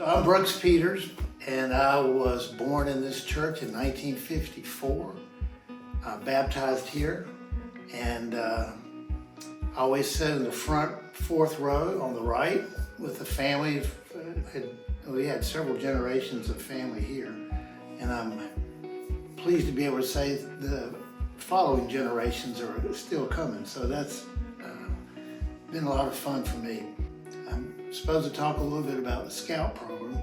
So I'm Brookes Peters, and I was born in this church in 1954. Baptized here, and I always sat in the front fourth row on the right with the family. We had several generations of family here, and I'm pleased to be able to say the following generations are still coming. So that's been a lot of fun for me. I'm supposed to talk a little bit about the Scout program,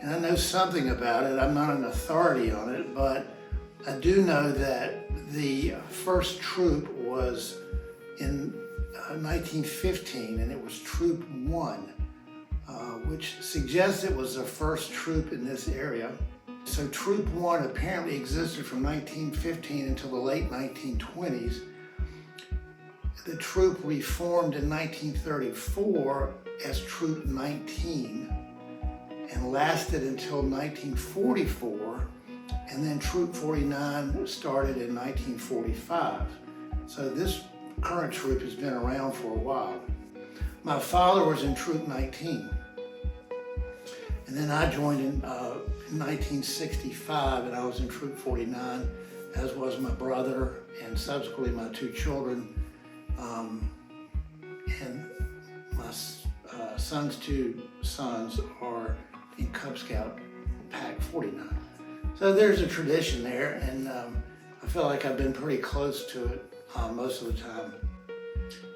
and I know something about it. I'm not an authority on it, but I do know that the first troop was in 1915, and it was Troop 1, which suggests it was the first troop in this area. So Troop 1 apparently existed from 1915 until the late 1920s. The troop reformed in 1934 as Troop 19 and lasted until 1944, and then Troop 49 started in 1945. So this current troop has been around for a while. My father was in Troop 19, and then I joined in 1965, and I was in Troop 49, as was my brother and subsequently my two children. And my son's two sons are in Cub Scout Pack 49. So there's a tradition there, and I feel like I've been pretty close to it most of the time.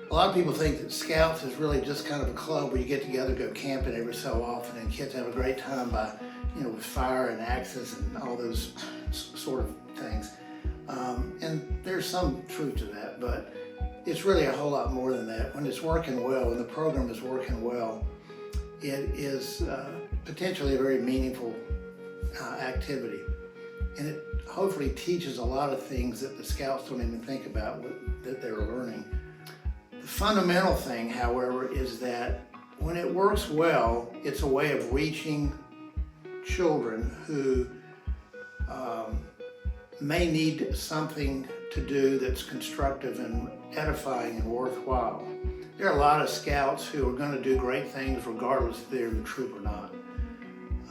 A lot of people think that Scouts is really just kind of a club where you get together, go camping every so often, and kids have a great time by, with fire and axes and all those sort of things. And there's some truth to that, but it's really a whole lot more than that. When it's working well, when the program is working well, it is potentially a very meaningful activity. And it hopefully teaches a lot of things that the Scouts don't even think about that they're learning. The fundamental thing, however, is that when it works well, it's a way of reaching children who may need something to do that's constructive and edifying and worthwhile. There are a lot of Scouts who are going to do great things regardless if they're in the troop or not.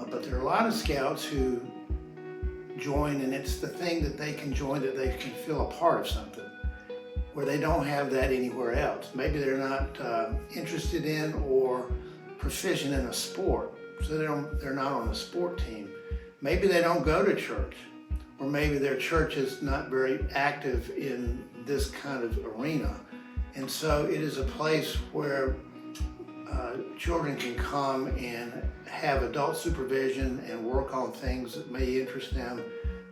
But there are a lot of Scouts who join, and it's the thing that they can join that they can feel a part of something, where they don't have that anywhere else. Maybe they're not interested in or proficient in a sport, so they're not on a sport team. Maybe they don't go to church, or maybe their church is not very active in this kind of arena. And so it is a place where children can come and have adult supervision and work on things that may interest them,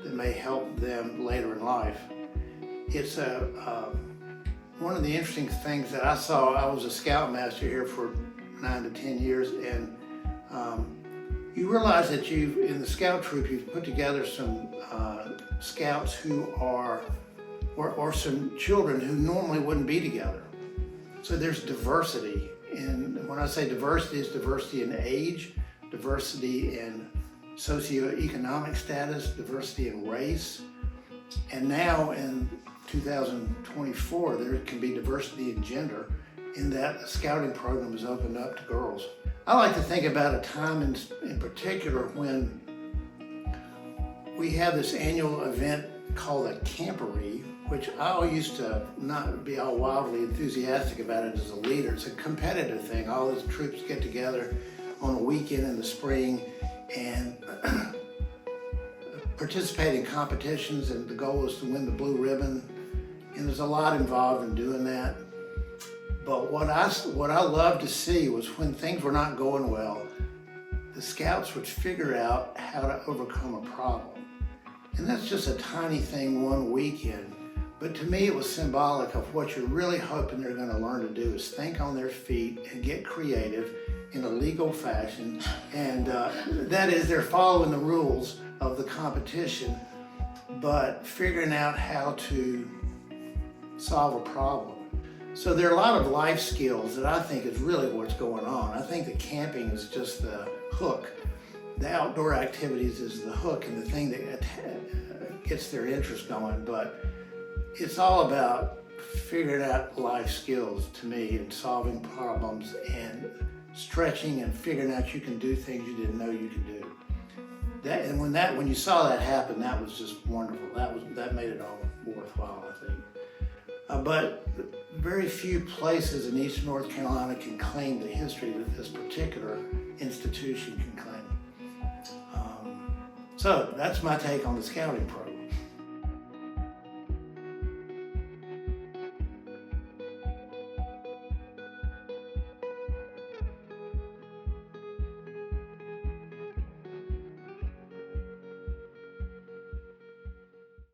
that may help them later in life. It's one of the interesting things that I saw. I was a Scoutmaster here for 9 to 10 years, and you realize that in the Scout troop, you've put together some Scouts who are, or some children who normally wouldn't be together. So there's diversity. And when I say diversity, it's diversity in age, diversity in socioeconomic status, diversity in race. And now in 2024, there can be diversity in gender, in that the Scouting program is opened up to girls. I like to think about a time in particular when we have this annual event called a camporee, which I used to not be all wildly enthusiastic about it as a leader. It's a competitive thing. All the troops get together on a weekend in the spring and participate in competitions, and the goal is to win the blue ribbon. And there's a lot involved in doing that. But what I loved to see was when things were not going well, the Scouts would figure out how to overcome a problem. And that's just a tiny thing one weekend. But to me, it was symbolic of what you're really hoping they're going to learn to do is think on their feet and get creative in a legal fashion. And that is, they're following the rules of the competition, but figuring out how to solve a problem. So there are a lot of life skills that I think is really what's going on. I think that camping is just the hook. The outdoor activities is the hook and the thing that gets their interest going, but it's all about figuring out life skills to me and solving problems and stretching and figuring out you can do things you didn't know you could do. When you saw that happen, that was just wonderful. That made it all worthwhile, I think. But very few places in Eastern North Carolina can claim the history that this particular institution can claim. So that's my take on the scouting program.